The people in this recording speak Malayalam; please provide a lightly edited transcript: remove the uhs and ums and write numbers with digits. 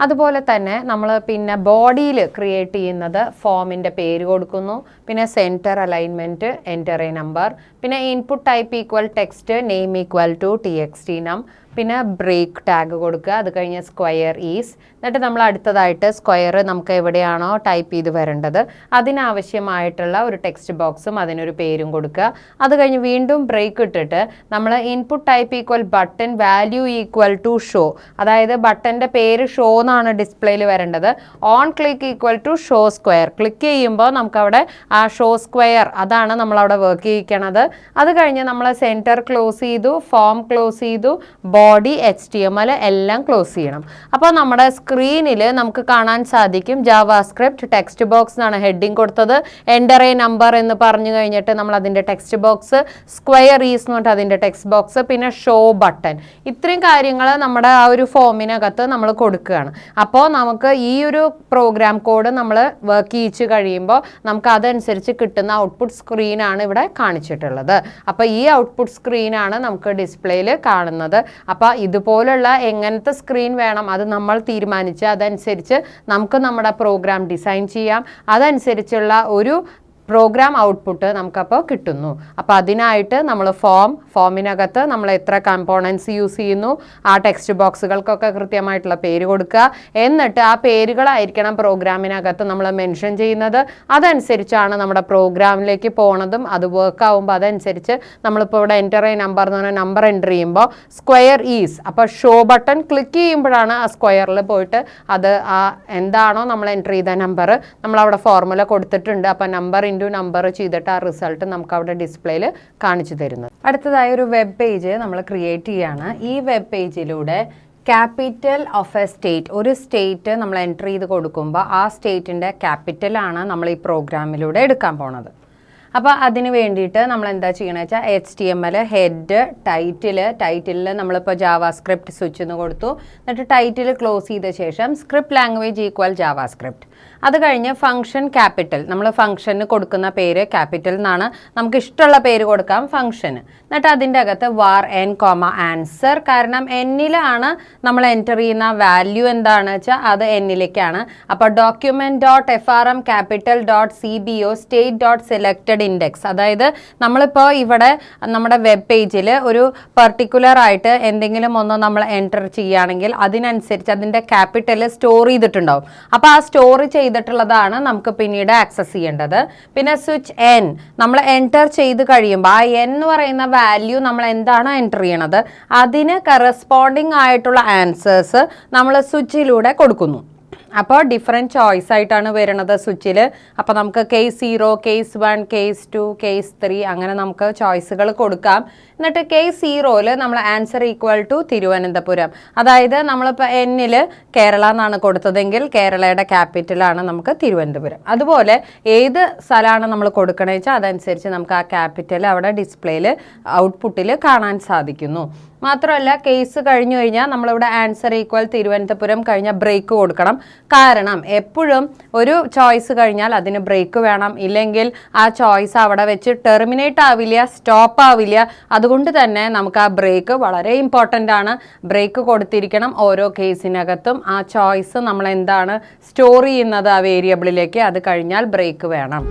അതുപോലെ തന്നെ നമ്മൾ പിന്നെ ബോഡിയിൽ ക്രിയേറ്റ് ചെയ്യുന്നത് ഫോമിൻ്റെ പേര് കൊടുക്കുന്നു, പിന്നെ centre alignment, enter a number, പിന്നെ input type equal text, name equal to txt num, പിന്നെ ബ്രേക്ക് ടാഗ് കൊടുക്കുക. അത് കഴിഞ്ഞ് സ്ക്വയർ ഈസ്. എന്നിട്ട് നമ്മൾ അടുത്തതായിട്ട് സ്ക്വയർ നമുക്ക് എവിടെയാണോ ടൈപ്പ് ചെയ്ത് വരേണ്ടത് അതിനാവശ്യമായിട്ടുള്ള ഒരു ടെക്സ്റ്റ് ബോക്സും അതിനൊരു പേരും കൊടുക്കുക. അത് കഴിഞ്ഞ് വീണ്ടും ബ്രേക്ക് ഇട്ടിട്ട് നമ്മൾ input type equal button value equal to show, അതായത് ബട്ടൻ്റെ പേര് ഷോ എന്നാണ് ഡിസ്പ്ലേയിൽ വരേണ്ടത്. On click equal to show square, click ചെയ്യുമ്പോൾ നമുക്കവിടെ ആ ഷോ സ്ക്വയർ അതാണ് നമ്മളവിടെ വർക്ക് ചെയ്യിക്കണത്. അത് കഴിഞ്ഞ് നമ്മൾ സെൻറ്റർ ക്ലോസ് ചെയ്തു, ഫോം ക്ലോസ് ചെയ്തു, ബോഡി HTML എല്ലാം ക്ലോസ് ചെയ്യണം. അപ്പോൾ നമ്മുടെ സ്ക്രീനിൽ നമുക്ക് കാണാൻ സാധിക്കും ജാവാസ്ക്രിപ്റ്റ് ടെക്സ്റ്റ് ബോക്സ് എന്നാണ് ഹെഡിങ് കൊടുത്തത്. എൻ്റർ എ നമ്പർ എന്ന് പറഞ്ഞു കഴിഞ്ഞിട്ട് നമ്മൾ അതിൻ്റെ ടെക്സ്റ്റ് ബോക്സ്, സ്ക്വയർ ഈസ് എന്ന് പറഞ്ഞിട്ട് അതിൻ്റെ ടെക്സ്റ്റ് ബോക്സ്, പിന്നെ ഷോ ബട്ടൺ, ഇത്രയും കാര്യങ്ങൾ നമ്മുടെ ആ ഒരു ഫോമിനകത്ത് നമ്മൾ കൊടുക്കുകയാണ്. അപ്പോൾ നമുക്ക് ഈ ഒരു പ്രോഗ്രാം കോഡ് നമ്മൾ വർക്ക് ചെയ്യിച്ച് കഴിയുമ്പോൾ നമുക്ക് അതനുസരിച്ച് കിട്ടുന്ന ഔട്ട്പുട്ട് സ്ക്രീനാണ് ഇവിടെ കാണിച്ചിട്ടുള്ളത്. അപ്പോൾ ഈ ഔട്ട്പുട്ട് സ്ക്രീനാണ് നമുക്ക് ഡിസ്പ്ലേയിൽ കാണുന്നത്. അപ്പോൾ ഇതുപോലുള്ള എങ്ങനത്തെ സ്ക്രീൻ വേണം അത് നമ്മൾ തീരുമാനിച്ച് അതനുസരിച്ച് നമുക്ക് നമ്മുടെ പ്രോഗ്രാം ഡിസൈൻ ചെയ്യാം. അതനുസരിച്ചുള്ള ഒരു പ്രോഗ്രാം ഔട്ട്പുട്ട് നമുക്കപ്പോൾ കിട്ടുന്നു. അപ്പോൾ അതിനായിട്ട് നമ്മൾ ഫോമിനകത്ത് നമ്മൾ എത്ര കമ്പോണൻസ് യൂസ് ചെയ്യുന്നു, ആ ടെക്സ്റ്റ് ബോക്സുകൾക്കൊക്കെ കൃത്യമായിട്ടുള്ള പേര് കൊടുക്കുക. എന്നിട്ട് ആ പേരുകളായിരിക്കണം പ്രോഗ്രാമിനകത്ത് നമ്മൾ മെൻഷൻ ചെയ്യുന്നത്. അതനുസരിച്ചാണ് നമ്മുടെ പ്രോഗ്രാമിലേക്ക് പോണതും. അത് വർക്ക് ആവുമ്പോൾ അതനുസരിച്ച് നമ്മളിപ്പോൾ ഇവിടെ എൻ്റർ എ നമ്പർ എന്ന് പറഞ്ഞാൽ നമ്പർ എൻ്റർ ചെയ്യുമ്പോൾ സ്ക്വയർ ഈസ്, അപ്പോൾ ഷോ ബട്ടൺ ക്ലിക്ക് ചെയ്യുമ്പോഴാണ് ആ സ്ക്വയറിൽ പോയിട്ട് അത് ആ എന്താണോ നമ്മൾ എൻ്റർ ചെയ്ത നമ്പർ നമ്മളവിടെ ഫോർമുല കൊടുത്തിട്ടുണ്ട്. അപ്പോൾ നമ്പർ നമ്പർ ചെയ്തിട്ട് ആ റിസൾട്ട് നമുക്ക് അവിടെ ഡിസ്പ്ലേയിൽ കാണിച്ചു തരുന്നത്. അടുത്തതായി ഒരു വെബ് പേജ് നമ്മൾ ക്രിയേറ്റ് ചെയ്യാണ്. ഈ വെബ് പേജിലൂടെ ക്യാപിറ്റൽ ഓഫ് എ സ്റ്റേറ്റ്, ഒരു സ്റ്റേറ്റ് നമ്മൾ എൻ്റർ ചെയ്ത് കൊടുക്കുമ്പോൾ ആ സ്റ്റേറ്റിൻ്റെ ക്യാപിറ്റലാണ് നമ്മൾ ഈ പ്രോഗ്രാമിലൂടെ എടുക്കാൻ പോണത്. അപ്പോൾ അതിന് വേണ്ടിയിട്ട് നമ്മൾ എന്താ ചെയ്യണമെന്ന് വെച്ചാൽ HTML ഹെഡ് ടൈറ്റിലിൽ നമ്മളിപ്പോൾ ജാവാസ്ക്രിപ്റ്റ് സ്വിച്ച് എന്ന് കൊടുത്തു. എന്നിട്ട് ടൈറ്റിൽ ക്ലോസ് ചെയ്ത ശേഷം സ്ക്രിപ്റ്റ് ലാംഗ്വേജ് ഈക്വൽ ജാവാസ്ക്രിപ്റ്റ്. അത് കഴിഞ്ഞ് ഫംഗ്ഷൻ ക്യാപിറ്റൽ, നമ്മൾ ഫംഗ്ഷന് കൊടുക്കുന്ന പേര് ക്യാപിറ്റൽ എന്നാണ്, നമുക്ക് ഇഷ്ടമുള്ള പേര് കൊടുക്കാം ഫംഗ്ഷന്. എന്നിട്ട് അതിൻ്റെ അകത്ത് var n, ആൻസർ, കാരണം എന്നിലാണ് നമ്മൾ എൻ്റർ ചെയ്യുന്ന വാല്യൂ എന്താണെന്ന് വെച്ചാൽ അത് എന്നിലേക്കാണ്. അപ്പോൾ document.frm capital.cbo state.selected ഇൻഡെക്സ്, അതായത് നമ്മളിപ്പോൾ ഇവിടെ നമ്മുടെ വെബ് പേജിൽ ഒരു പർട്ടിക്കുലർ ആയിട്ട് എന്തെങ്കിലും ഒന്ന് നമ്മൾ എൻ്റർ ചെയ്യുകയാണെങ്കിൽ അതിനനുസരിച്ച് അതിൻ്റെ ക്യാപിറ്റൽ സ്റ്റോർ ചെയ്തിട്ടുണ്ടാവും. അപ്പോൾ ആ സ്റ്റോർ ചെയ്തിട്ടുള്ളതാണ് നമുക്ക് പിന്നീട് ആക്സസ് ചെയ്യേണ്ടത്. പിന്നെ സ്വിച്ച് n, നമ്മൾ എൻ്റർ ചെയ്ത് കഴിയുമ്പോൾ ആ n എന്ന് പറയുന്ന വാല്യൂ നമ്മൾ എന്താണ് എൻ്റർ ചെയ്യണത് അതിന് കറസ്പോണ്ടിങ് ആയിട്ടുള്ള ആൻസേഴ്സ് നമ്മൾ സ്വിച്ചിലൂടെ കൊടുക്കുന്നു. അപ്പോൾ ഡിഫറെൻറ്റ് ചോയ്സ് ആയിട്ടാണ് വരുന്നത് സ്വിച്ചിൽ. അപ്പോൾ നമുക്ക് കേസ് 0, കേസ് 1, കേസ് 2, കേസ് 3 അങ്ങനെ നമുക്ക് ചോയ്സുകൾ കൊടുക്കാം. എന്നിട്ട് കേസ് 0ൽ നമ്മൾ ആൻസർ ഈക്വൽ ടു തിരുവനന്തപുരം, അതായത് നമ്മളിപ്പോൾ എന്നിൽ കേരള എന്നാണ് കൊടുത്തതെങ്കിൽ കേരളയുടെ ക്യാപിറ്റലാണ് നമുക്ക് തിരുവനന്തപുരം. അതുപോലെ ഏത് സ്ഥലമാണ് നമ്മൾ കൊടുക്കണമെന്ന് വെച്ചാൽ അതനുസരിച്ച് നമുക്ക് ആ ക്യാപിറ്റൽ അവിടെ ഡിസ്പ്ലേയിൽ ഔട്ട്പുട്ടിൽ കാണാൻ സാധിക്കുന്നു. മാത്രമല്ല കേസ് കഴിഞ്ഞു കഴിഞ്ഞാൽ നമ്മളിവിടെ ആൻസർ ഈക്വൽ തിരുവനന്തപുരം കഴിഞ്ഞാൽ ബ്രേക്ക് കൊടുക്കണം. കാരണം എപ്പോഴും ഒരു ചോയ്സ് കഴിഞ്ഞാൽ അതിന് ബ്രേക്ക് വേണം, ഇല്ലെങ്കിൽ ആ ചോയ്സ് അവിടെ വെച്ച് ടെർമിനേറ്റ് ആവില്ല, സ്റ്റോപ്പ് ആവില്ല. അതുകൊണ്ട് തന്നെ നമുക്ക് ആ ബ്രേക്ക് വളരെ ഇമ്പോർട്ടൻ്റ് ആണ്. ബ്രേക്ക് കൊടുത്തിരിക്കണം ഓരോ കേസിനകത്തും. ആ ചോയ്സ് നമ്മൾ എന്താണ് സ്റ്റോർ ചെയ്യുന്നത് ആ വേരിയബിളിലേക്ക്, അത് കഴിഞ്ഞാൽ ബ്രേക്ക് വേണം.